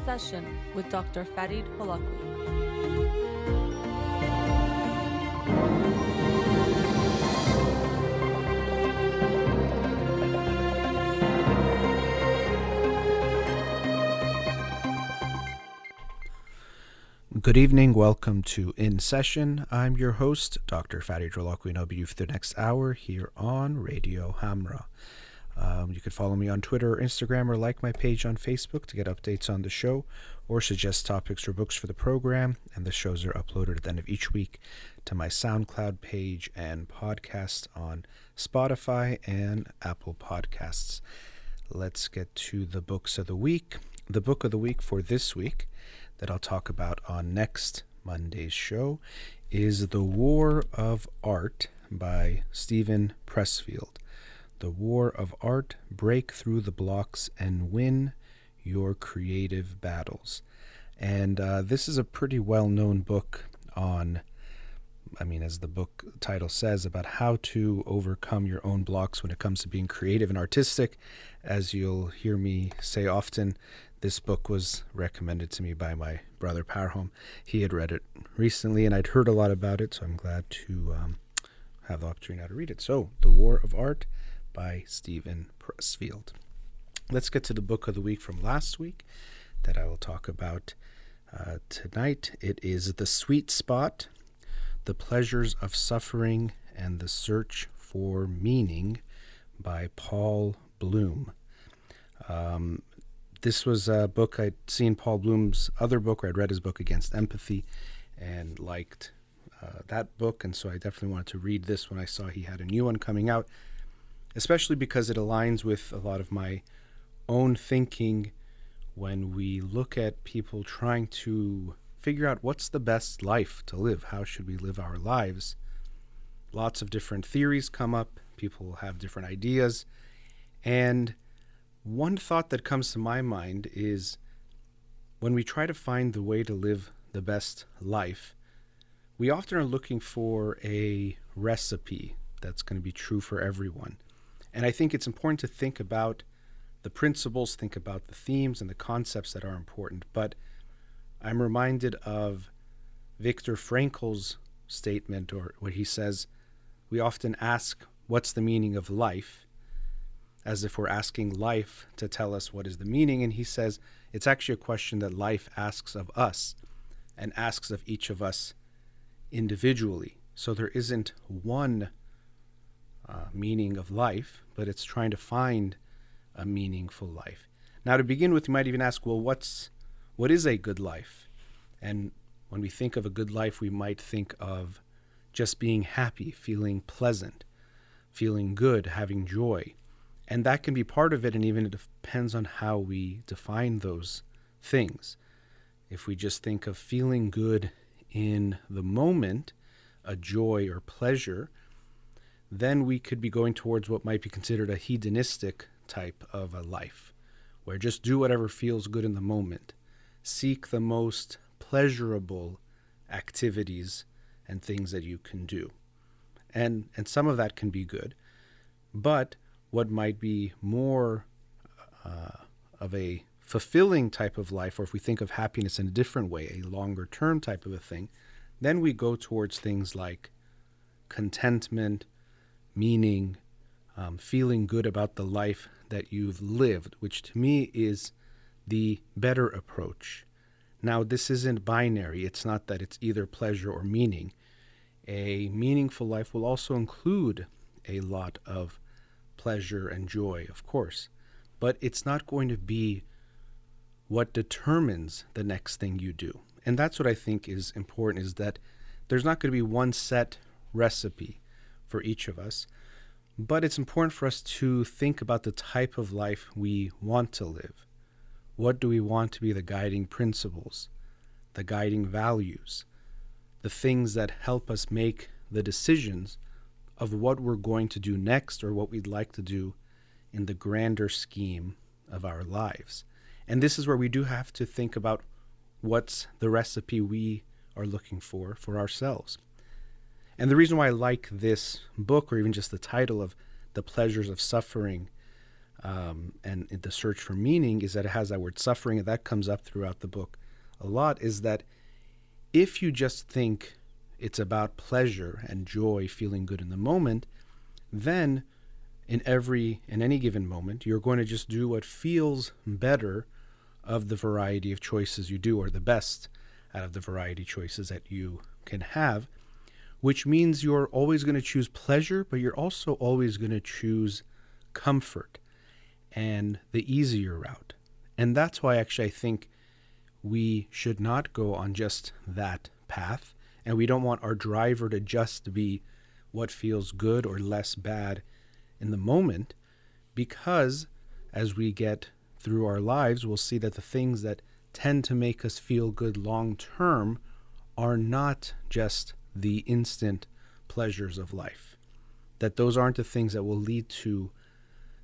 Session with Dr. Farid Holakouee. Good evening. Welcome to In Session. I'm your host, Dr. Farid Holakouee, and I'll be with you for the next hour here on Radio Hamra. You can follow me on Twitter or Instagram or like my page on Facebook to get updates on the show or suggest topics or books for the program. And the shows are uploaded at the end of each week to my SoundCloud page and podcast on Spotify and Apple Podcasts. Let's get to the books of the week. The book of the week for this week that I'll talk about on next Monday's show is The War of Art by Steven Pressfield. The War of Art, Break Through the Blocks and Win Your Creative Battles. And this is a pretty well-known book on, as the book title says, about how to overcome your own blocks when it comes to being creative and artistic. As you'll hear me say often, this book was recommended to me by my brother Parham. He had read it recently, and I'd heard a lot about it, so I'm glad to have the opportunity now to read it. So, The War of Art by Steven Pressfield. Let's get to the book of the week from last week that I will talk about tonight. It is The Sweet Spot, The Pleasures of Suffering and the Search for Meaning by Paul Bloom. This was a book I'd seen Paul Bloom's other book, where I'd read his book Against Empathy and liked that book, and so I definitely wanted to read this when I saw he had a new one coming out, especially because it aligns with a lot of my own thinking when we look at people trying to figure out what's the best life to live. How should we live our lives? Lots of different theories come up. People have different ideas. And one thought that comes to my mind is when we try to find the way to live the best life, we often are looking for a recipe that's going to be true for everyone. And I think it's important to think about the principles, think about the themes and the concepts that are important. But I'm reminded of Viktor Frankl's statement, or what he says, we often ask, what's the meaning of life? As if we're asking life to tell us what is the meaning. And he says it's actually a question that life asks of us and asks of each of us individually. So there isn't one meaning of life, but it's trying to find a meaningful life. Now, to begin with, you might even ask, well, what is a good life? And when we think of a good life, we might think of just being happy, feeling pleasant, feeling good, having joy. And that can be part of it, and even it depends on how we define those things. If we just think of feeling good in the moment, a joy or pleasure, then we could be going towards what might be considered a hedonistic type of a life, where just do whatever feels good in the moment. Seek the most pleasurable activities and things that you can do. And some of that can be good, but what might be more of a fulfilling type of life, or if we think of happiness in a different way, a longer term type of a thing, then we go towards things like contentment, meaning, feeling good about the life that you've lived, which to me is the better approach. Now, this isn't binary. It's not that it's either pleasure or meaning. A meaningful life will also include a lot of pleasure and joy, of course, but it's not going to be what determines the next thing you do. And that's what I think is important, is that there's not going to be one set recipe for each of us, but it's important for us to think about the type of life we want to live. What do we want to be the guiding principles, the guiding values, the things that help us make the decisions of what we're going to do next, or what we'd like to do in the grander scheme of our lives. And this is where we do have to think about what's the recipe we are looking for ourselves. And the reason why I like this book, or even just the title of The Pleasures of Suffering and the search for meaning is that it has that word suffering, and that comes up throughout the book a lot, is that if you just think it's about pleasure and joy, feeling good in the moment, then in any given moment, you're going to just do what feels better of the variety of choices you do, or the best out of the variety of choices that you can have, which means you're always going to choose pleasure, but you're also always going to choose comfort and the easier route. And that's why actually I think we should not go on just that path, and we don't want our driver to just be what feels good or less bad in the moment, because as we get through our lives, we'll see that the things that tend to make us feel good long term are not just the instant pleasures of life. That those aren't the things that will lead to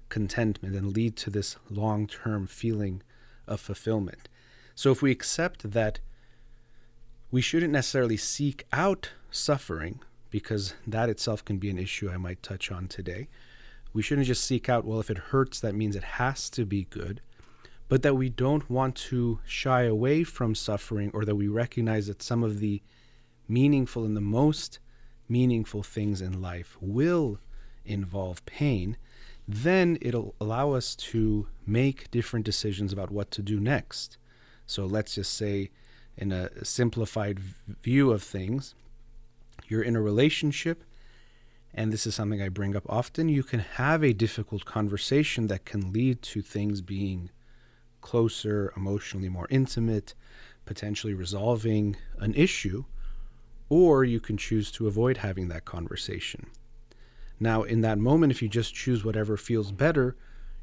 contentment and lead to this long-term feeling of fulfillment. So if we accept that we shouldn't necessarily seek out suffering, because that itself can be an issue I might touch on today. We shouldn't just seek out, well, if it hurts, that means it has to be good, but that we don't want to shy away from suffering, or that we recognize that some of the meaningful and the most meaningful things in life will involve pain. Then it'll allow us to make different decisions about what to do next. So let's just say, in a simplified view of things, you're in a relationship, and this is something I bring up often. You can have a difficult conversation that can lead to things being closer, emotionally more intimate, potentially resolving an issue, or you can choose to avoid having that conversation. Now, in that moment, if you just choose whatever feels better,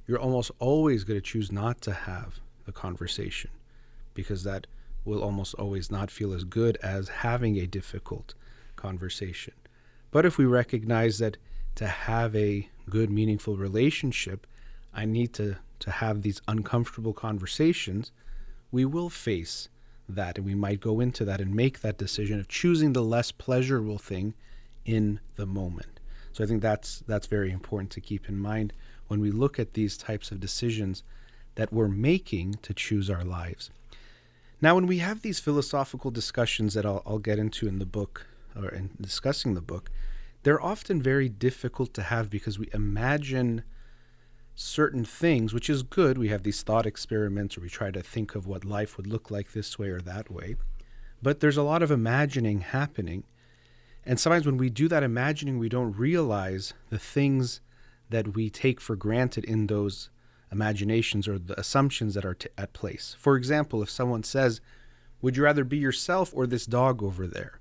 you're almost always going to choose not to have the conversation, because that will almost always not feel as good as having a difficult conversation. But if we recognize that to have a good, meaningful relationship, I need to have these uncomfortable conversations, we will face that, and we might go into that and make that decision of choosing the less pleasurable thing in the moment. So I think that's very important to keep in mind when we look at these types of decisions that we're making to choose our lives. Now, when we have these philosophical discussions that I'll get into in the book, or in discussing the book, they're often very difficult to have because we imagine certain things, which is good. We have these thought experiments, or we try to think of what life would look like this way or that way. But there's a lot of imagining happening. And sometimes when we do that imagining, we don't realize the things that we take for granted in those imaginations, or the assumptions that are at place. For example, if someone says, would you rather be yourself or this dog over there?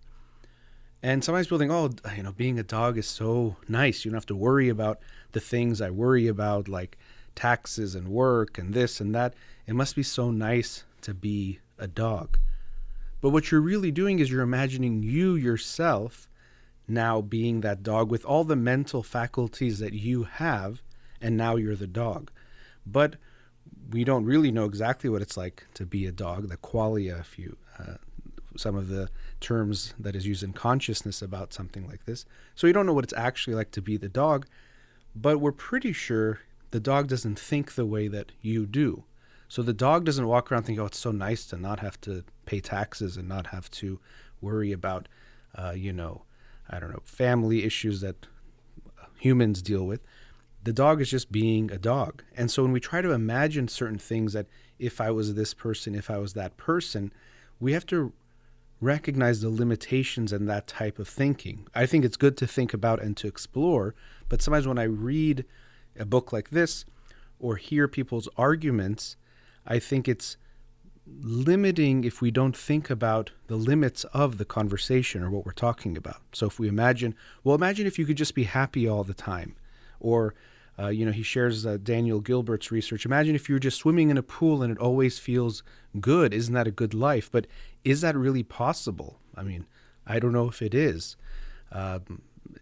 And sometimes people think, oh, being a dog is so nice. You don't have to worry about the things I worry about, like taxes and work and this and that. It must be so nice to be a dog. But what you're really doing is you're imagining you yourself now being that dog with all the mental faculties that you have, and now you're the dog. But we don't really know exactly what it's like to be a dog, the qualia, if you some of the terms that is used in consciousness about something like this. So we don't know what it's actually like to be the dog, but we're pretty sure the dog doesn't think the way that you do. So the dog doesn't walk around thinking, oh, it's so nice to not have to pay taxes and not have to worry about, family issues that humans deal with. The dog is just being a dog. And so when we try to imagine certain things, that if I was this person, if I was that person, we have to recognize the limitations in that type of thinking. I think it's good to think about and to explore, but sometimes when I read a book like this or hear people's arguments, I think it's limiting if we don't think about the limits of the conversation or what we're talking about. So if we imagine if you could just be happy all the time. Or, he shares Daniel Gilbert's research. Imagine if you're just swimming in a pool and it always feels good. Isn't that a good life? But is that really possible? I mean, I don't know if it is.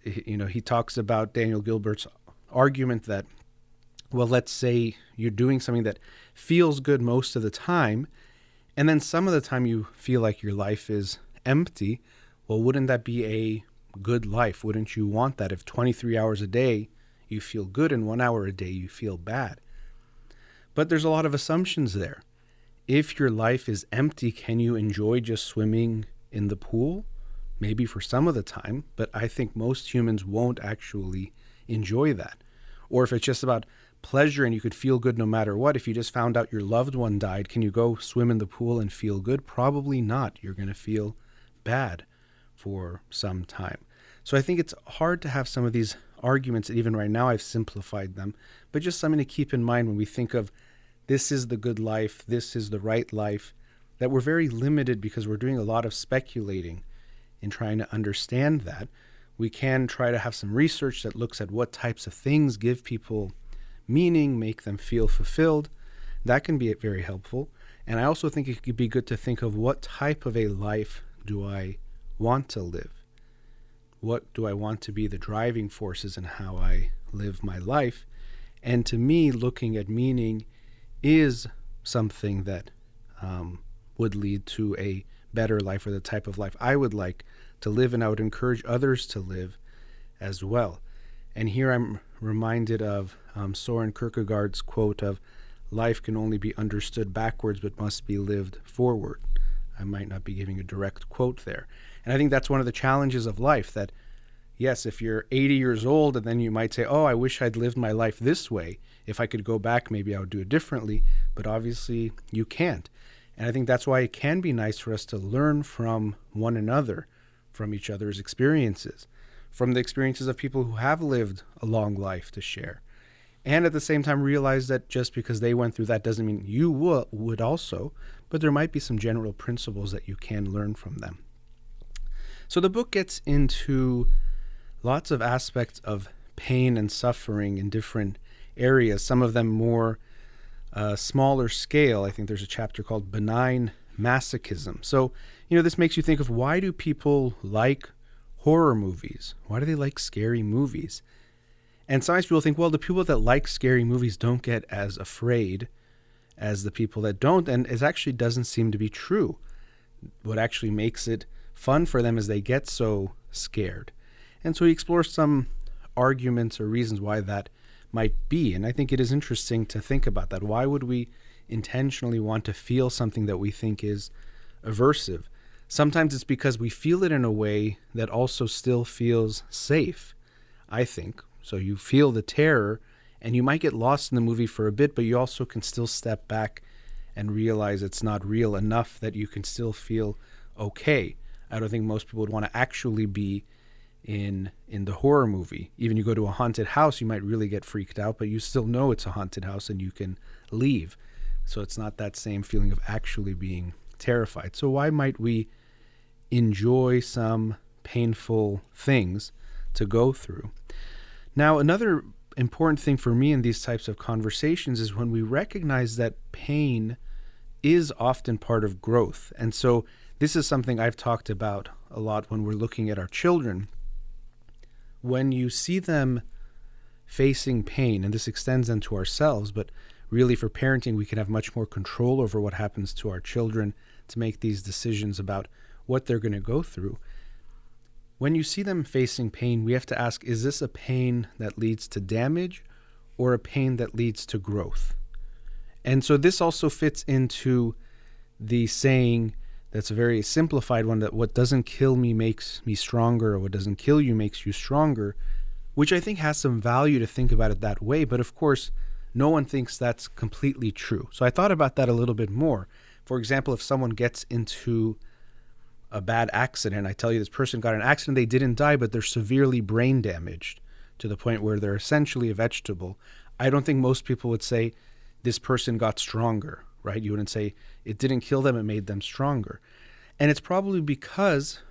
He talks about Daniel Gilbert's argument that, well, let's say you're doing something that feels good most of the time, and then some of the time you feel like your life is empty. Well, wouldn't that be a good life? Wouldn't you want that if 23 hours a day you feel good and 1 hour a day you feel bad? But there's a lot of assumptions there. If your life is empty, can you enjoy just swimming in the pool? Maybe for some of the time, but I think most humans won't actually enjoy that. Or if it's just about pleasure and you could feel good no matter what, if you just found out your loved one died, can you go swim in the pool and feel good? Probably not. You're going to feel bad for some time. So I think it's hard to have some of these arguments, and even right now I've simplified them, but just something to keep in mind when we think of this is the good life, this is the right life, that we're very limited because we're doing a lot of speculating in trying to understand that. We can try to have some research that looks at what types of things give people meaning, make them feel fulfilled. That can be very helpful. And I also think it could be good to think of what type of a life do I want to live? What do I want to be the driving forces in how I live my life? And to me, looking at meaning is something that would lead to a better life, or the type of life I would like to live, and I would encourage others to live as well. And here I'm reminded of Soren Kierkegaard's quote of, "Life can only be understood backwards but must be lived forward." I might not be giving a direct quote there. And I think that's one of the challenges of life, that yes, if you're 80 years old and then you might say, oh, I wish I'd lived my life this way. If I could go back, maybe I would do it differently. But obviously you can't. And I think that's why it can be nice for us to learn from one another, from each other's experiences, from the experiences of people who have lived a long life to share. And at the same time, realize that just because they went through that doesn't mean you would also, but there might be some general principles that you can learn from them. So the book gets into lots of aspects of pain and suffering in different areas, some of them more smaller scale. I think there's a chapter called Benign Masochism. So, this makes you think of, why do people like horror movies? Why do they like scary movies? And sometimes people think, well, the people that like scary movies don't get as afraid as the people that don't. And it actually doesn't seem to be true. What actually makes it fun for them is they get so scared. And so he explores some arguments or reasons why that might be. And I think it is interesting to think about that. Why would we intentionally want to feel something that we think is aversive? Sometimes it's because we feel it in a way that also still feels safe, I think. So you feel the terror and you might get lost in the movie for a bit, but you also can still step back and realize it's not real enough that you can still feel okay. I don't think most people would want to actually be in the horror movie. Even you go to a haunted house, you might really get freaked out, but you still know it's a haunted house and you can leave. So it's not that same feeling of actually being terrified. So why might we enjoy some painful things to go through? Now, another important thing for me in these types of conversations is when we recognize that pain is often part of growth. And so this is something I've talked about a lot when we're looking at our children. When you see them facing pain, and this extends then to ourselves, but really for parenting, we can have much more control over what happens to our children to make these decisions about what they're going to go through. When you see them facing pain, we have to ask, is this a pain that leads to damage or a pain that leads to growth? And so this also fits into the saying that's a very simplified one, that what doesn't kill me makes me stronger, or what doesn't kill you makes you stronger, which I think has some value to think about it that way. But of course, no one thinks that's completely true. So I thought about that a little bit more. For example, if someone gets into a bad accident, I tell you this person got in an accident, they didn't die, but they're severely brain damaged to the point where they're essentially a vegetable. I don't think most people would say this person got stronger, right? You wouldn't say it didn't kill them, it made them stronger. And it's probably because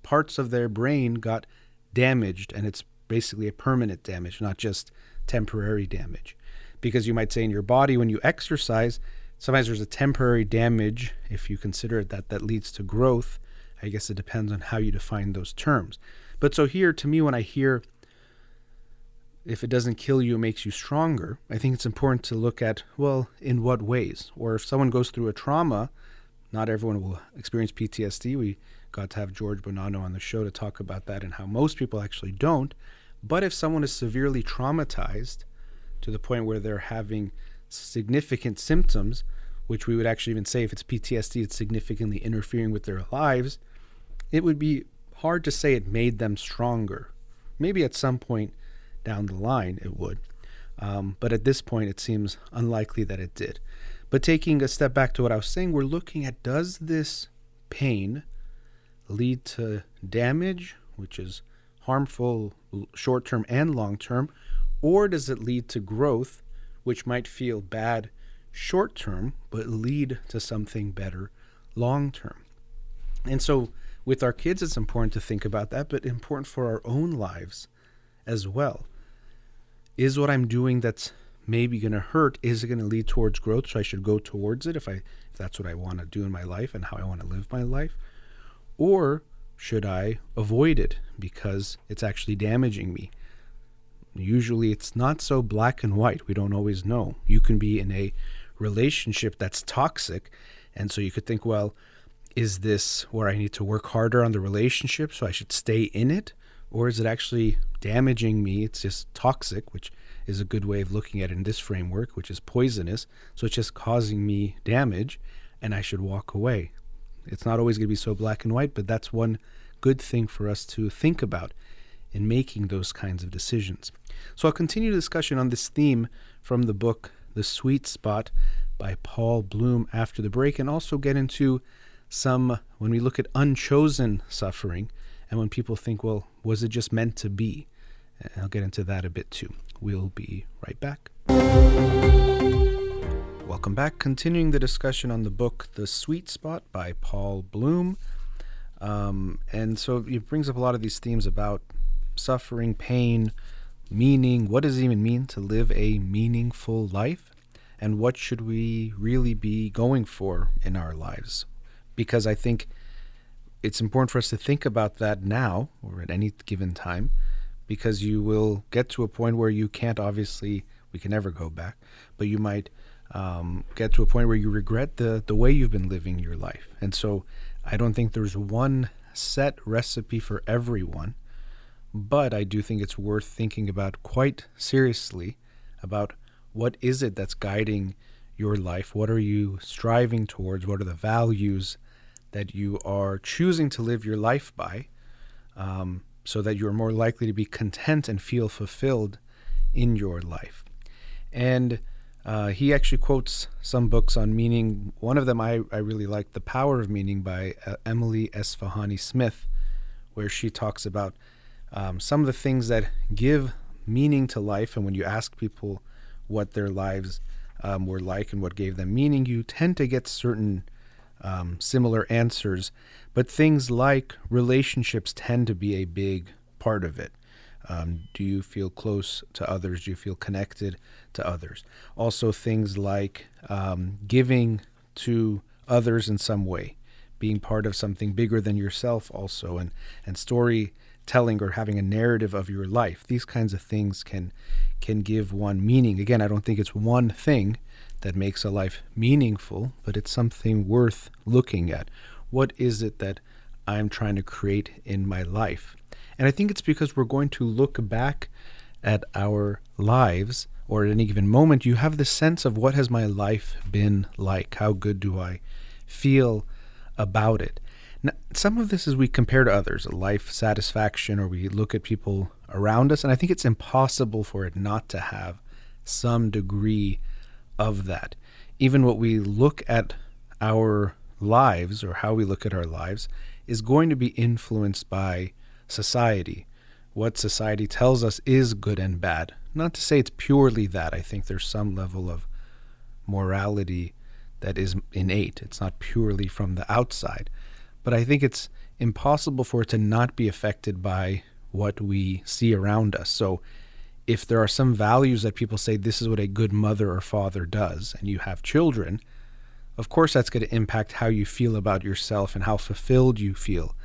parts of their brain got damaged, and it's basically a permanent damage, not just temporary damage. Because you might say in your body, when you exercise, sometimes there's a temporary damage, if you consider it that leads to growth. I guess it depends on how you define those terms. But so here, to me, when I hear if it doesn't kill you, it makes you stronger, I think it's important to look at, well, in what ways? Or if someone goes through a trauma, not everyone will experience PTSD. We got to have George Bonanno on the show to talk about that and how most people actually don't. But if someone is severely traumatized to the point where they're having significant symptoms, which we would actually even say if it's PTSD, it's significantly interfering with their lives, it would be hard to say it made them stronger. Maybe at some point down the line it would. But at this point, it seems unlikely that it did. But taking a step back to what I was saying, we're looking at, does this pain lead to damage, which is harmful short-term and long-term, or does it lead to growth, which might feel bad short-term, but lead to something better long-term? And so with our kids, it's important to think about that, but important for our own lives as well. Is what I'm doing that's maybe going to hurt, is it going to lead towards growth, so I should go towards it if that's what I want to do in my life and how I want to live my life? Or should I avoid it because it's actually damaging me? Usually it's not so black and white. We don't always know. You can be in a relationship that's toxic, and so you could think, well, is this where I need to work harder on the relationship so I should stay in it? Or is it actually damaging me? It's just toxic, which is a good way of looking at it in this framework, which is poisonous. So it's just causing me damage and I should walk away. It's not always going to be so black and white, but that's one good thing for us to think about in making those kinds of decisions. So I'll continue the discussion on this theme from the book, The Sweet Spot by Paul Bloom after the break, and also get into some, when we look at unchosen suffering, and when people think, well, was it just meant to be? And I'll get into that a bit too. We'll be right back. Welcome back. Continuing the discussion on the book, The Sweet Spot by Paul Bloom. And so it brings up a lot of these themes about suffering, pain, meaning. What does it even mean to live a meaningful life? And what should we really be going for in our lives? Because I think it's important for us to think about that now or at any given time, because you will get to a point where you can't, obviously, we can never go back, but you might get to a point where you regret the way you've been living your life. And so I don't think there's one set recipe for everyone, but I do think it's worth thinking about quite seriously about what is it that's guiding your life? What are you striving towards? What are the values that you are choosing to live your life by, so that you're more likely to be content and feel fulfilled in your life? And he actually quotes some books on meaning. One of them I really like, The Power of Meaning by Emily Esfahani Smith, where she talks about some of the things that give meaning to life. And when you ask people what their lives were like and what gave them meaning, you tend to get certain similar answers, but things like relationships tend to be a big part of it. Do you feel close to others? Do you feel connected to others? Also things like giving to others in some way, being part of something bigger than yourself also, and storytelling or having a narrative of your life. These kinds of things can give one meaning. Again, I don't think it's one thing that makes a life meaningful, but it's something worth looking at. What is it that I'm trying to create in my life? And I think it's because we're going to look back at our lives, or at any given moment, you have the sense of, what has my life been like? How good do I feel about it? Now, some of this is we compare to others, life satisfaction, or we look at people around us, and I think it's impossible for it not to have some degree of that. Even what we look at our lives, or how we look at our lives, is going to be influenced by society. What society tells us is good and bad. Not to say it's purely that. I think there's some level of morality that is innate. It's not purely from the outside. But I think it's impossible for it to not be affected by what we see around us. So if there are some values that people say this is what a good mother or father does, and you have children, of course that's going to impact how you feel about yourself and how fulfilled you feel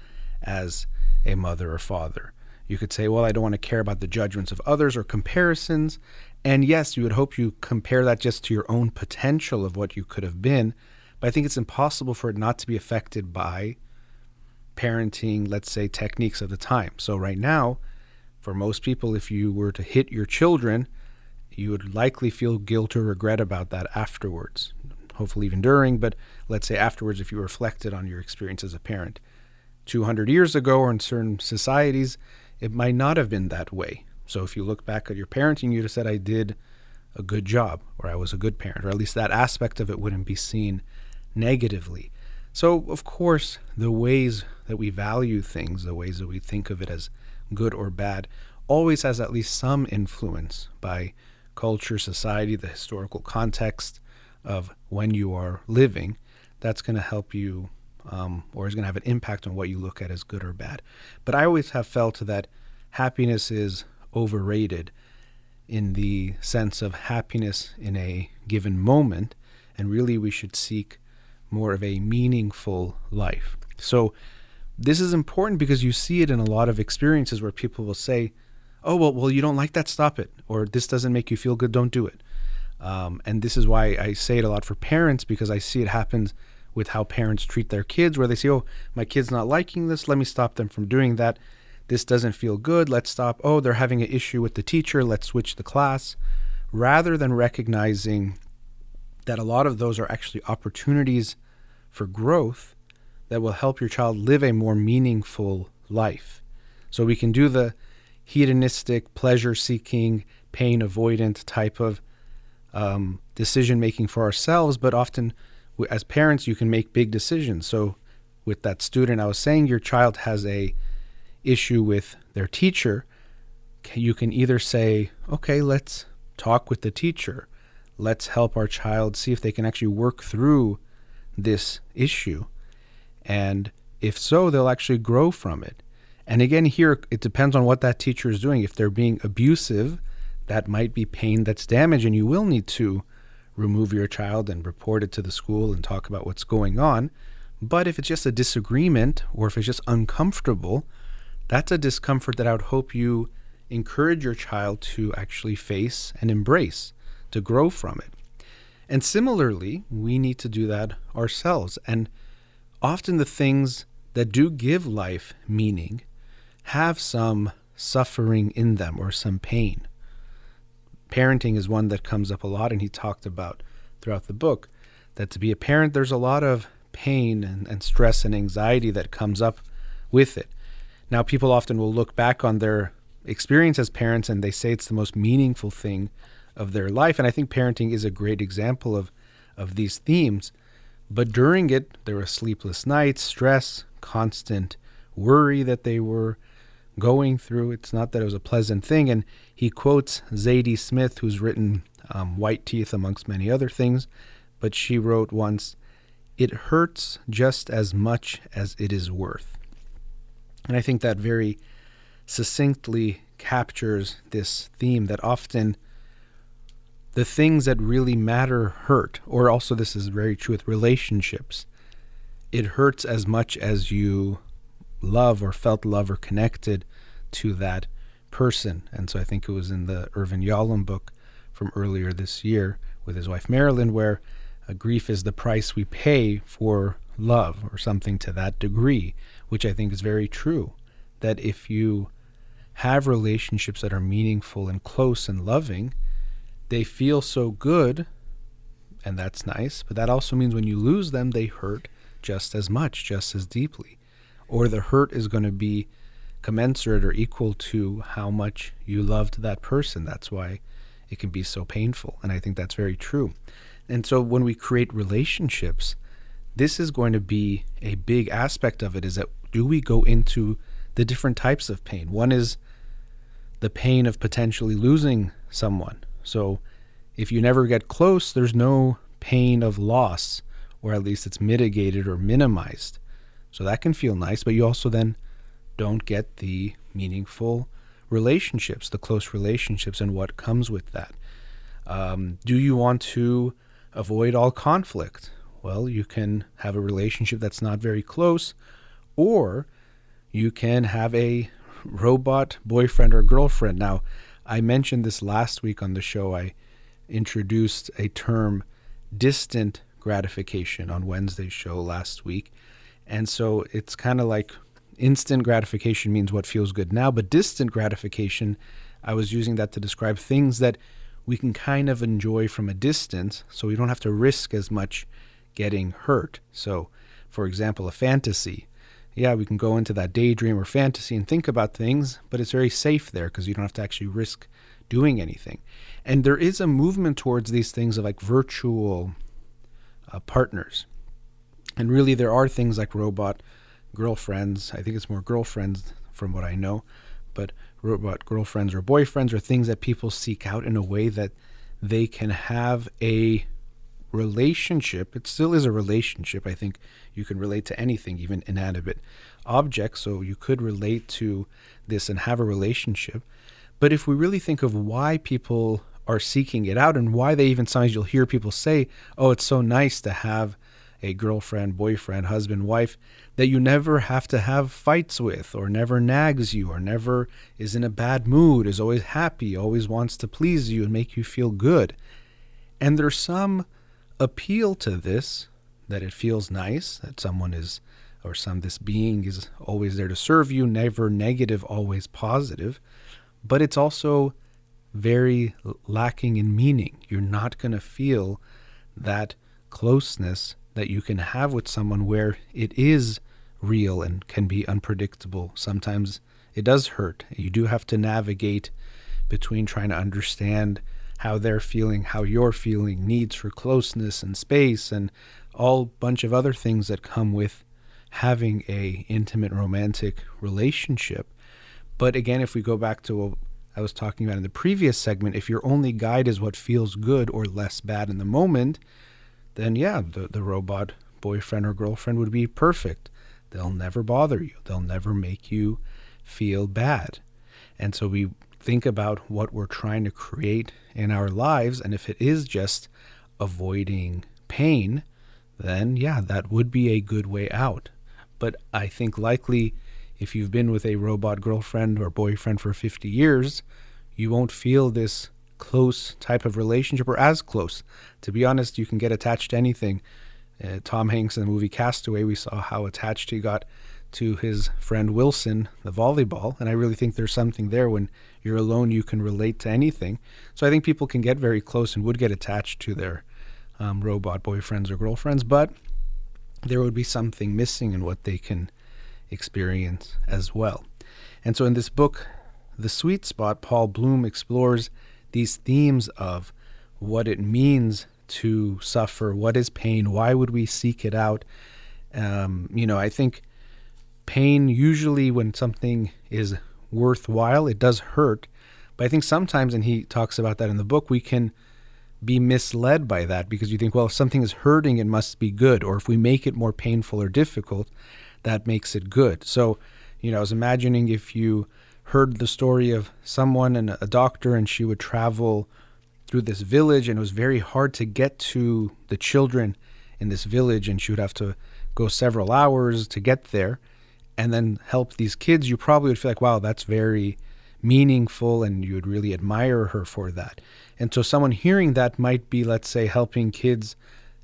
as a mother or father. You could say, well, I don't want to care about the judgments of others or comparisons. And yes, you would hope you compare that just to your own potential of what you could have been. But I think it's impossible for it not to be affected by parenting, let's say, techniques of the time. So right now, for most people, if you were to hit your children, you would likely feel guilt or regret about that afterwards, hopefully even during, but let's say afterwards if you reflected on your experience as a parent. 200 years ago, or in certain societies, it might not have been that way. So if you look back at your parenting, you'd have said, I did a good job, or I was a good parent, or at least that aspect of it wouldn't be seen negatively. So, of course, the ways that we value things, the ways that we think of it as good or bad, always has at least some influence by culture, society, the historical context of when you are living. That's going to help you, or is going to have an impact on what you look at as good or bad. But I always have felt that happiness is overrated in the sense of happiness in a given moment, and really we should seek more of a meaningful life. So this is important because you see it in a lot of experiences where people will say, oh, well, you don't like that, stop it. Or this doesn't make you feel good, don't do it. And this is why I say it a lot for parents, because I see it happens with how parents treat their kids, where they say, oh, my kid's not liking this, let me stop them from doing that. This doesn't feel good, let's stop. Oh, they're having an issue with the teacher, let's switch the class. Rather than recognizing that a lot of those are actually opportunities for growth that will help your child live a more meaningful life. So we can do the hedonistic, pleasure-seeking, pain-avoidant type of decision-making for ourselves, but often as parents, you can make big decisions. So with that student, I was saying your child has a issue with their teacher. You can either say, okay, let's talk with the teacher. Let's help our child see if they can actually work through this issue. And if so, they'll actually grow from it. And again, here, it depends on what that teacher is doing. If they're being abusive, that might be pain that's damage, and you will need to remove your child and report it to the school and talk about what's going on. But if it's just a disagreement, or if it's just uncomfortable, that's a discomfort that I would hope you encourage your child to actually face and embrace, to grow from it. And similarly, we need to do that ourselves. And often the things that do give life meaning have some suffering in them or some pain. Parenting is one that comes up a lot, and he talked about throughout the book that to be a parent, there's a lot of pain and stress and anxiety that comes up with it. Now, people often will look back on their experience as parents and they say it's the most meaningful thing of their life. And I think parenting is a great example of these themes. But during it, there were sleepless nights, stress, constant worry that they were going through. It's not that it was a pleasant thing. And he quotes Zadie Smith, who's written White Teeth, amongst many other things. But she wrote once, "It hurts just as much as it is worth." And I think that very succinctly captures this theme that often the things that really matter hurt. Or also, this is very true with relationships. It hurts as much as you love or felt love or connected to that person. And so I think it was in the Irvin Yalom book from earlier this year with his wife Marilyn, where grief is the price we pay for love, or something to that degree, which I think is very true. That if you have relationships that are meaningful and close and loving, they feel so good, and that's nice, but that also means when you lose them, they hurt just as much, just as deeply. Or the hurt is going to be commensurate or equal to how much you loved that person. That's why it can be so painful. And I think that's very true. And so when we create relationships, this is going to be a big aspect of it, is that do we go into the different types of pain? One is the pain of potentially losing someone. So if you never get close, there's no pain of loss, or at least it's mitigated or minimized. So that can feel nice, but you also then don't get the meaningful relationships, the close relationships, and what comes with that. Do you want to avoid all conflict? Well, you can have a relationship that's not very close, or you can have a robot boyfriend or girlfriend. Now, I mentioned this last week on the show. I introduced a term, distant gratification, on Wednesday's show last week. And so it's kind of like instant gratification means what feels good now, but distant gratification, I was using that to describe things that we can kind of enjoy from a distance, so we don't have to risk as much getting hurt. So, for example, a fantasy. Yeah, we can go into that daydream or fantasy and think about things, but it's very safe there because you don't have to actually risk doing anything. And there is a movement towards these things of like virtual partners. And really there are things like robot girlfriends. I think it's more girlfriends from what I know, but robot girlfriends or boyfriends are things that people seek out in a way that they can have a relationship. It still is a relationship. I think you can relate to anything, even inanimate objects. So you could relate to this and have a relationship. But if we really think of why people are seeking it out and why they even sometimes you'll hear people say, oh, it's so nice to have a girlfriend, boyfriend, husband, wife that you never have to have fights with, or never nags you, or never is in a bad mood, is always happy, always wants to please you and make you feel good. And there's some appeal to this, that it feels nice, that someone is, or this being is always there to serve you, never negative, always positive. But it's also very lacking in meaning. You're not going to feel that closeness that you can have with someone where it is real and can be unpredictable. Sometimes it does hurt. You do have to navigate between trying to understand how they're feeling, how you're feeling, needs for closeness and space, and all bunch of other things that come with having a intimate romantic relationship. But again, if we go back to what I was talking about in the previous segment, if your only guide is what feels good or less bad in the moment, then yeah, the robot boyfriend or girlfriend would be perfect. They'll never bother you. They'll never make you feel bad. And so we think about what we're trying to create in our lives, and if it is just avoiding pain, then yeah, that would be a good way out. But I think likely if you've been with a robot girlfriend or boyfriend for 50 years, you won't feel this close type of relationship, or as close. To be honest, you can get attached to anything. Tom Hanks in the movie Castaway, we saw how attached he got to his friend Wilson, the volleyball, and I really think there's something there. When you're alone, you can relate to anything. So I think people can get very close and would get attached to their robot boyfriends or girlfriends, but there would be something missing in what they can experience as well. And so in this book, The Sweet Spot, Paul Bloom explores these themes of what it means to suffer, what is pain, why would we seek it out. I think pain, usually when something is worthwhile, it does hurt. But I think sometimes, and he talks about that in the book, we can be misled by that because you think, well, if something is hurting, it must be good. Or if we make it more painful or difficult, that makes it good. So, I was imagining if you heard the story of someone and a doctor, and she would travel through this village, and it was very hard to get to the children in this village, and she would have to go several hours to get there and then help these kids. You probably would feel like, wow, that's very meaningful, and you would really admire her for that. And so someone hearing that might be, let's say, helping kids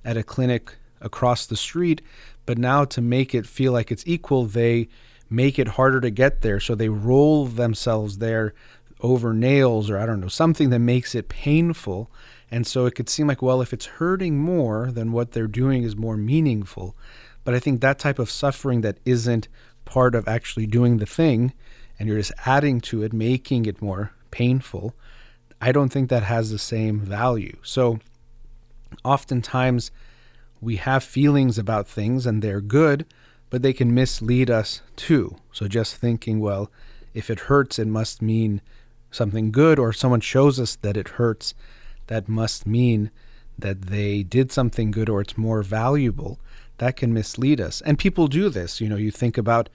at a clinic across the street, but now to make it feel like it's equal, they make it harder to get there. So they roll themselves there over nails, or I don't know, something that makes it painful. And so it could seem like, well, if it's hurting more, then what they're doing is more meaningful. But I think that type of suffering that isn't part of actually doing the thing, and you're just adding to it, making it more painful, I don't think that has the same value. So oftentimes we have feelings about things and they're good, but they can mislead us too. So just thinking, well, if it hurts, it must mean something good, or someone shows us that it hurts, that must mean that they did something good or it's more valuable. That can mislead us. And people do this. You think about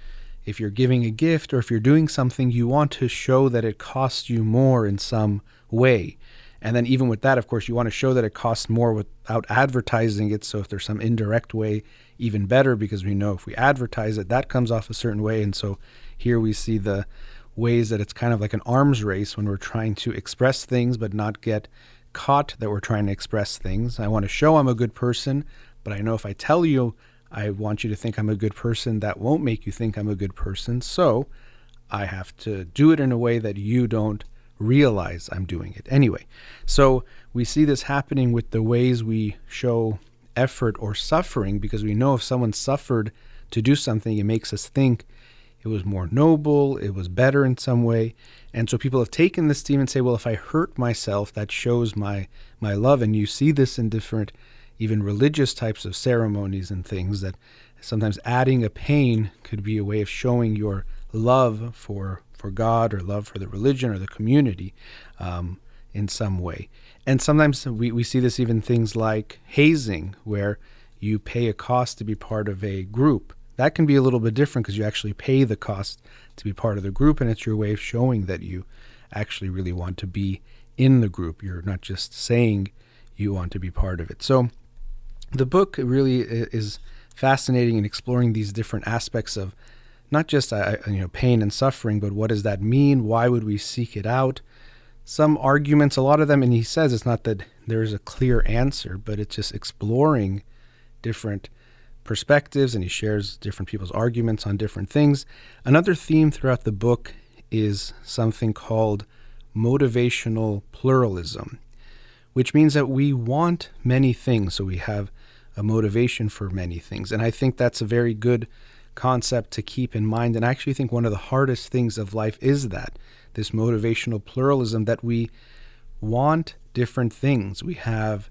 if you're giving a gift or if you're doing something, you want to show that it costs you more in some way. And then even with that, of course, you want to show that it costs more without advertising it. So if there's some indirect way, even better, because we know if we advertise it, that comes off a certain way. And so here we see the ways that it's kind of like an arms race when we're trying to express things but not get caught that we're trying to express things. I want to show I'm a good person, but I know if I tell you I want you to think I'm a good person, that won't make you think I'm a good person. So I have to do it in a way that you don't realize I'm doing it anyway. So we see this happening with the ways we show effort or suffering, because we know if someone suffered to do something, it makes us think it was more noble, it was better in some way. And so people have taken this theme and say, well, if I hurt myself, that shows my love. And you see this in different, even religious types of ceremonies and things, that sometimes adding a pain could be a way of showing your love for God, or love for the religion or the community in some way. And sometimes we see this even things like hazing, where you pay a cost to be part of a group. That can be a little bit different because you actually pay the cost to be part of the group, and it's your way of showing that you actually really want to be in the group. You're not just saying you want to be part of it. So the book really is fascinating in exploring these different aspects of not just pain and suffering, but what does that mean? Why would we seek it out? Some arguments, a lot of them, and he says it's not that there's a clear answer, but it's just exploring different perspectives, and he shares different people's arguments on different things. Another theme throughout the book is something called motivational pluralism, which means that we want many things, so we have a motivation for many things. And I think that's a very good concept to keep in mind. And I actually think one of the hardest things of life is that this motivational pluralism, that we want different things. We have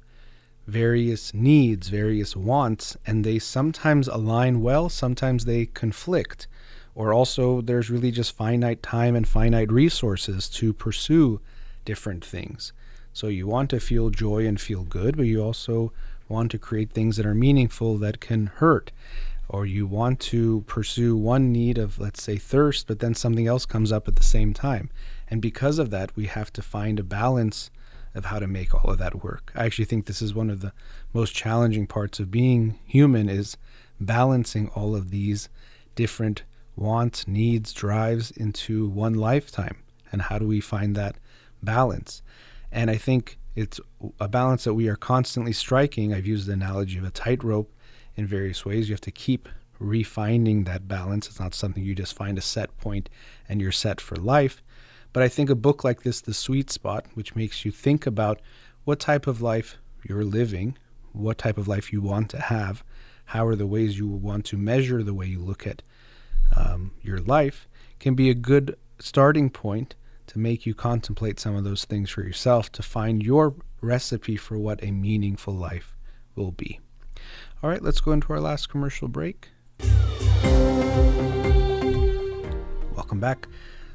various needs, various wants, and they sometimes align well, sometimes they conflict. Or also there's really just finite time and finite resources to pursue different things. So you want to feel joy and feel good, but you also want to create things that are meaningful that can hurt. Or you want to pursue one need of, let's say, thirst, but then something else comes up at the same time. And because of that, we have to find a balance of how to make all of that work. I actually think this is one of the most challenging parts of being human, is balancing all of these different wants, needs, drives into one lifetime. And how do we find that balance? And I think it's a balance that we are constantly striking. I've used the analogy of a tightrope in various ways. You have to keep refining that balance. It's not something you just find a set point and you're set for life. But I think a book like this, The Sweet Spot, which makes you think about what type of life you're living, what type of life you want to have, how are the ways you want to measure the way you look at your life, can be a good starting point to make you contemplate some of those things for yourself, to find your recipe for what a meaningful life will be. All right, let's go into our last commercial break. Welcome back.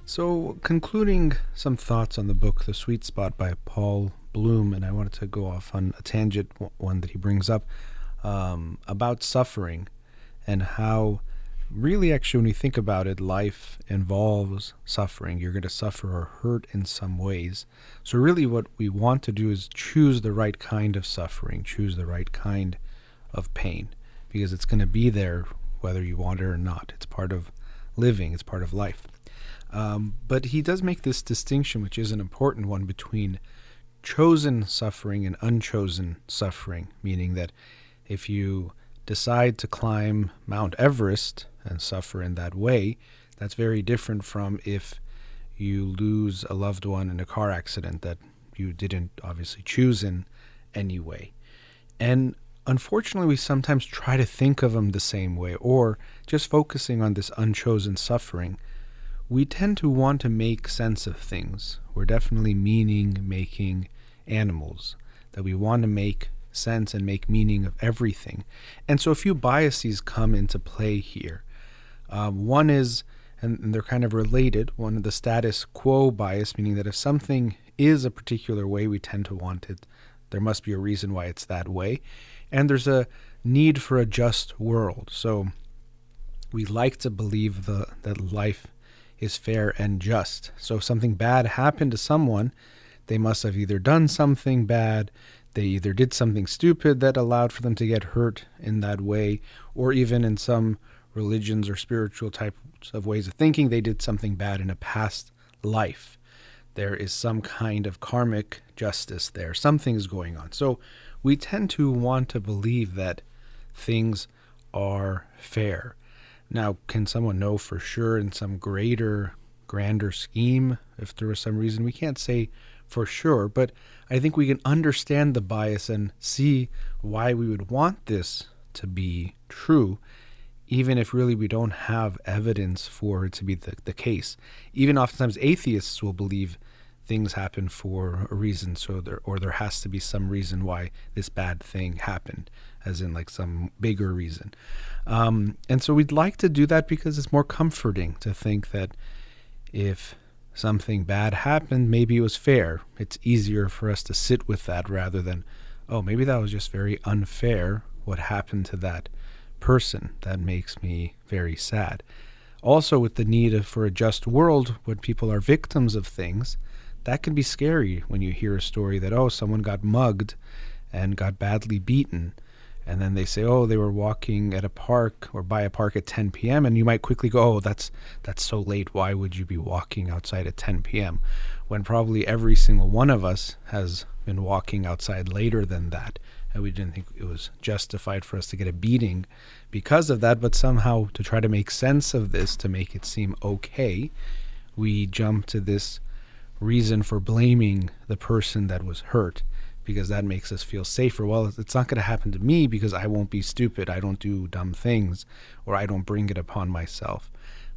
So, concluding some thoughts on the book, The Sweet Spot by Paul Bloom, and I wanted to go off on a tangent, one that he brings up, about suffering, and how really, actually, when you think about it, life involves suffering. You're going to suffer or hurt in some ways. So really what we want to do is choose the right kind of suffering, choose the right kind of pain, because it's going to be there whether you want it or not. It's part of living. It's part of life. But he does make this distinction, which is an important one, between chosen suffering and unchosen suffering, meaning that if you decide to climb Mount Everest and suffer in that way, that's very different from if you lose a loved one in a car accident that you didn't obviously choose in any way. And unfortunately, we sometimes try to think of them the same way, or just focusing on this unchosen suffering, we tend to want to make sense of things. We're definitely meaning-making animals, that we want to make sense and make meaning of everything. And so a few biases come into play here. One is, and they're kind of related, one of the status quo bias, meaning that if something is a particular way, we tend to want it. There must be a reason why it's that way. And there's a need for a just world. So we like to believe that life is fair and just. So if something bad happened to someone, they must have either done something bad, they either did something stupid that allowed for them to get hurt in that way, or even in some religions or spiritual types of ways of thinking, they did something bad in a past life. There is some kind of karmic justice there. Something is going on. So we tend to want to believe that things are fair. Now, can someone know for sure in some greater grander scheme, if there was some reason. We can't say for sure, but I think we can understand the bias and see why we would want this to be true, even if really we don't have evidence for it to be the case. Even oftentimes atheists will believe things happen for a reason, or there has to be some reason why this bad thing happened, as in like some bigger reason. And so we'd like to do that because it's more comforting to think that if something bad happened, maybe it was fair. It's easier for us to sit with that rather than, oh, maybe that was just very unfair what happened to that person. That makes me very sad. Also, with the need for a just world, when people are victims of things, that can be scary when you hear a story that, oh, someone got mugged and got badly beaten. And then they say, oh, they were walking at a park or by a park at 10 p.m. And you might quickly go, oh, that's so late. Why would you be walking outside at 10 p.m.? When probably every single one of us has been walking outside later than that. And we didn't think it was justified for us to get a beating because of that. But somehow, to try to make sense of this, to make it seem okay, we jump to this reason for blaming the person that was hurt, because that makes us feel safer. Well, it's not going to happen to me because I won't be stupid. I don't do dumb things, or I don't bring it upon myself,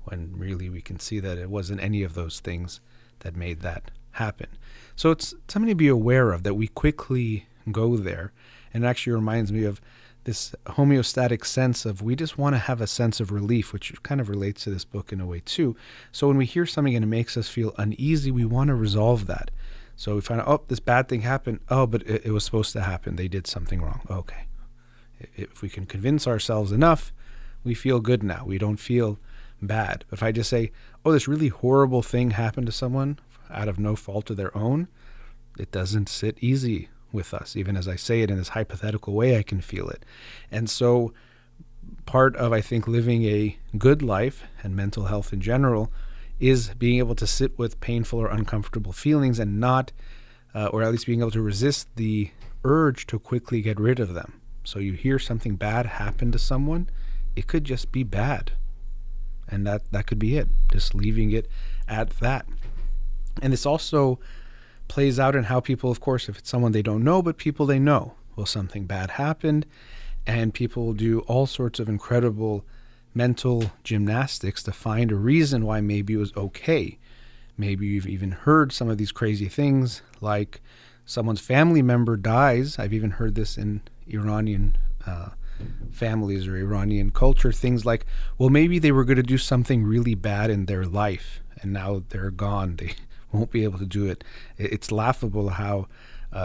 when really we can see that it wasn't any of those things that made that happen. So it's something to be aware of, that we quickly go there. And it actually reminds me of this homeostatic sense of, we just want to have a sense of relief, which kind of relates to this book in a way too. So when we hear something and it makes us feel uneasy, we want to resolve that. So we find out, oh, this bad thing happened. Oh, but it was supposed to happen. They did something wrong. Okay. If we can convince ourselves enough, we feel good now. We don't feel bad. But if I just say, oh, this really horrible thing happened to someone out of no fault of their own, it doesn't sit easy with us. Even as I say it in this hypothetical way, I can feel it. And so part of, I think, living a good life and mental health in general is being able to sit with painful or uncomfortable feelings and not, or at least being able to resist the urge to quickly get rid of them. So you hear something bad happen to someone, it could just be bad. And that could be it, just leaving it at that. And this also plays out in how people, of course, if it's someone they don't know, but people they know, well, something bad happened, and people will do all sorts of incredible mental gymnastics to find a reason why maybe it was okay. Maybe you've even heard some of these crazy things, like someone's family member dies. I've even heard this in Iranian families or Iranian culture, things like, well, maybe they were going to do something really bad in their life and now they're gone. They won't be able to do it. It's laughable how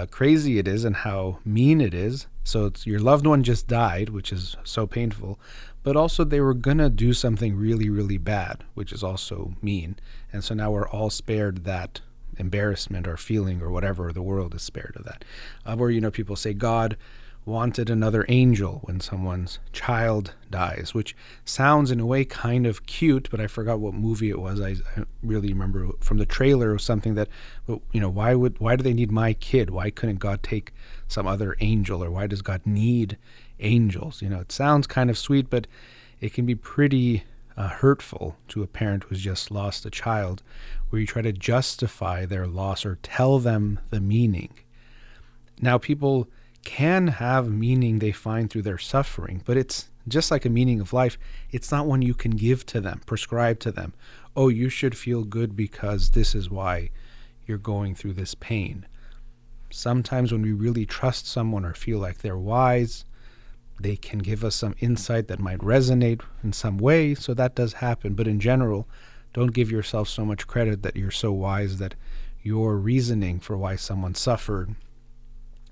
crazy it is and how mean it is. So it's your loved one just died, which is so painful, but also they were going to do something really, really bad, which is also mean. And so now we're all spared that embarrassment or feeling or whatever. The world is spared of that. Or, people say God wanted another angel when someone's child dies, which sounds in a way kind of cute, but I forgot what movie it was. I really remember from the trailer or something that, why do they need my kid? Why couldn't God take some other angel? Or why does God need angels? It sounds kind of sweet, but it can be pretty hurtful to a parent who's just lost a child, where you try to justify their loss or tell them the meaning. Now, people can have meaning they find through their suffering, but it's just like a meaning of life. It's not one you can give to them, prescribe to them. Oh, you should feel good because this is why you're going through this pain. Sometimes when we really trust someone or feel like they're wise, they can give us some insight that might resonate in some way, so that does happen. But in general, don't give yourself so much credit that you're so wise that your reasoning for why someone suffered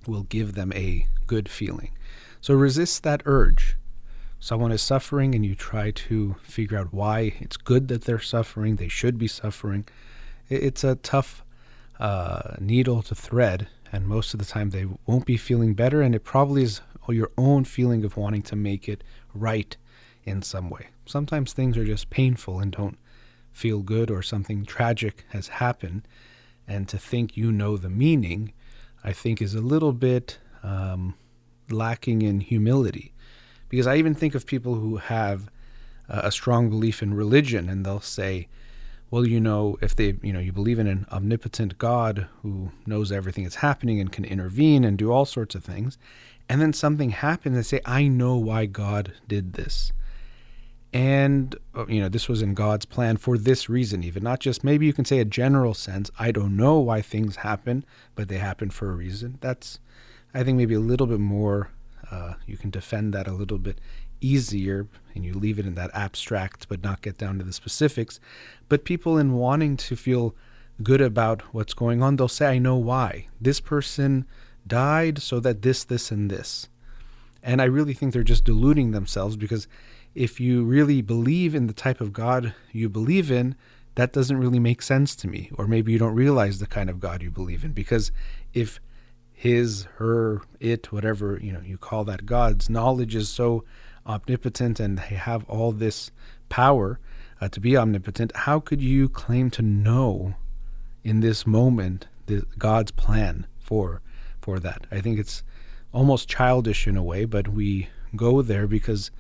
will give them a good feeling. So resist that urge. Someone is suffering and you try to figure out why it's good that they're suffering, they should be suffering. It's a tough needle to thread, and most of the time they won't be feeling better, and it probably is your own feeling of wanting to make it right in some way. Sometimes things are just painful and don't feel good, or something tragic has happened, and to think you know the meaning, I think, is a little bit lacking in humility. Because I even think of people who have a strong belief in religion, and they'll say, well, if you believe in an omnipotent God who knows everything that's happening and can intervene and do all sorts of things, and then something happens, they say, I know why God did this. And, this was in God's plan for this reason, even not just maybe you can say a general sense. I don't know why things happen, but they happen for a reason. That's, I think, maybe a little bit more, you can defend that a little bit easier, and you leave it in that abstract, but not get down to the specifics. But people, in wanting to feel good about what's going on, they'll say, I know why. This person died so that this, and this. And I really think they're just deluding themselves, because if you really believe in the type of God you believe in, that doesn't really make sense to me. Or maybe you don't realize the kind of God you believe in, because if his, her, it, whatever you call that God's knowledge is so omnipotent and they have all this power to be omnipotent, how could you claim to know in this moment God's plan for that? I think it's almost childish in a way, but we go there because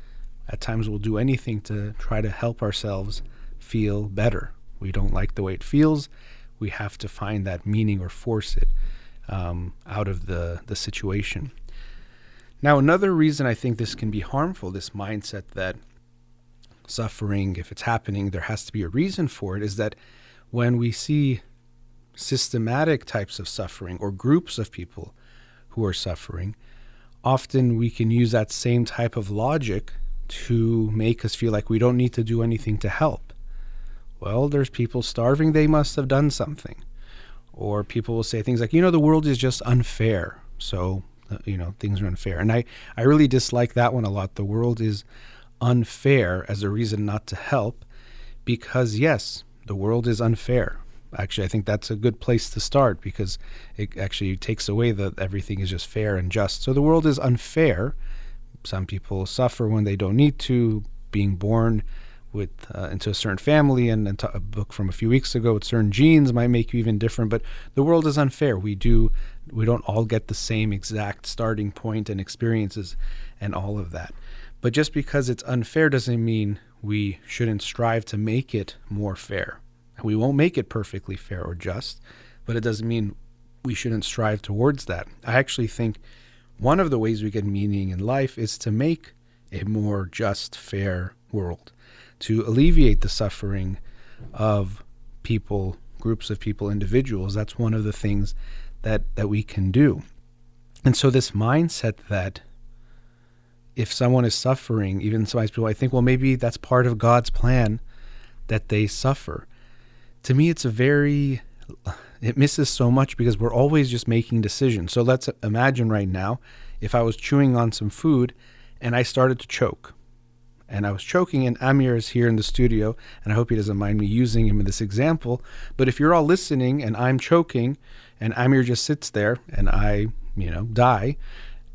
at times we'll do anything to try to help ourselves feel better. We don't like the way it feels. We have to find that meaning or force it out of the situation. Now, another reason I think this can be harmful, this mindset that suffering, if it's happening, there has to be a reason for it, is that when we see systematic types of suffering or groups of people who are suffering, often we can use that same type of logic to make us feel like we don't need to do anything to help. Well, there's people starving, they must have done something. Or people will say things like, the world is just unfair. So, things are unfair. And I really dislike that one a lot. The world is unfair as a reason not to help, because yes, the world is unfair. Actually, I think that's a good place to start, because it actually takes away that everything is just fair and just. So the world is unfair. Some people suffer when they don't need to, being born into a certain family, and a book from a few weeks ago with certain genes might make you even different. But the world is unfair. We don't all get the same exact starting point and experiences and all of that. But just because it's unfair doesn't mean we shouldn't strive to make it more fair. We won't make it perfectly fair or just, but it doesn't mean we shouldn't strive towards that. I actually think one of the ways we get meaning in life is to make a more just, fair world, to alleviate the suffering of people, groups of people, individuals. That's one of the things that we can do. And so this mindset that if someone is suffering, even some people, I think, well, maybe that's part of God's plan that they suffer. To me, it misses so much, because we're always just making decisions. So let's imagine right now, if I was chewing on some food and I started to choke, and I was choking, and Amir is here in the studio, and I hope he doesn't mind me using him in this example. But if you're all listening and I'm choking and Amir just sits there and I, die,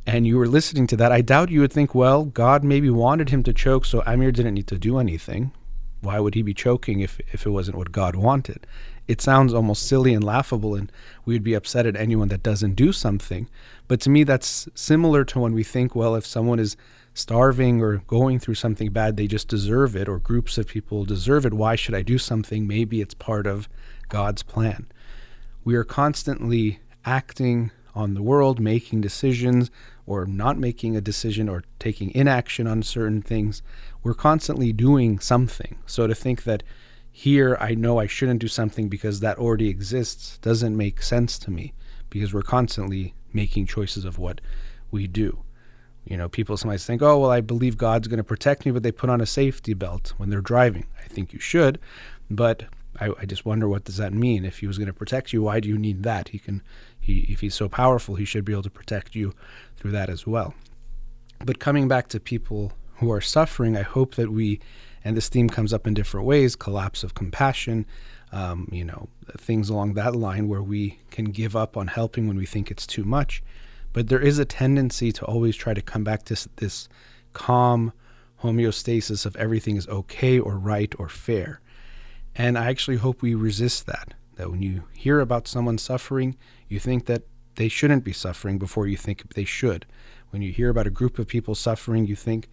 and you were listening to that, I doubt you would think, well, God maybe wanted him to choke, so Amir didn't need to do anything. Why would he be choking if it wasn't what God wanted? It sounds almost silly and laughable, and we would be upset at anyone that doesn't do something. But to me, that's similar to when we think, well, if someone is starving or going through something bad, they just deserve it, or groups of people deserve it. Why should I do something? Maybe it's part of God's plan. We are constantly acting on the world, making decisions, or not making a decision, or taking inaction on certain things. We're constantly doing something. So to think that here I know I shouldn't do something because that already exists doesn't make sense to me, because we're constantly making choices of what we do. People sometimes think, oh, well, I believe God's going to protect me, but they put on a safety belt when they're driving. I think you should, but I just wonder, what does that mean? If he was going to protect you, why do you need that? If he's so powerful, he should be able to protect you through that as well. But coming back to people who are suffering, I hope that and this theme comes up in different ways, collapse of compassion, things along that line, where we can give up on helping when we think it's too much. But there is a tendency to always try to come back to this calm homeostasis of everything is okay or right or fair. And I actually hope we resist that when you hear about someone suffering, you think that they shouldn't be suffering before you think they should. When you hear about a group of people suffering, you think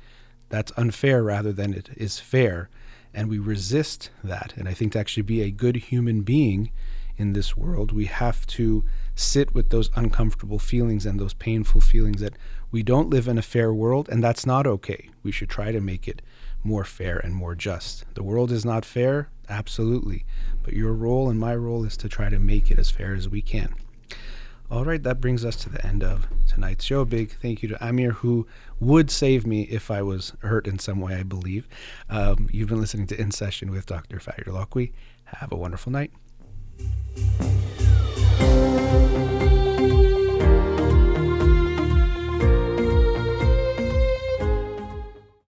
that's unfair rather than it is fair. and we resist that. And I think to actually be a good human being in this world, we have to sit with those uncomfortable feelings and those painful feelings that we don't live in a fair world, and that's not okay. We should try to make it more fair and more just. The world is not fair, absolutely, but your role and my role is to try to make it as fair as we can. All right, that brings us to the end of tonight's show. A big thank you to Amir, who would save me if I was hurt in some way, I believe. You've been listening to In Session with Dr. Farid Holakouee. Have a wonderful night.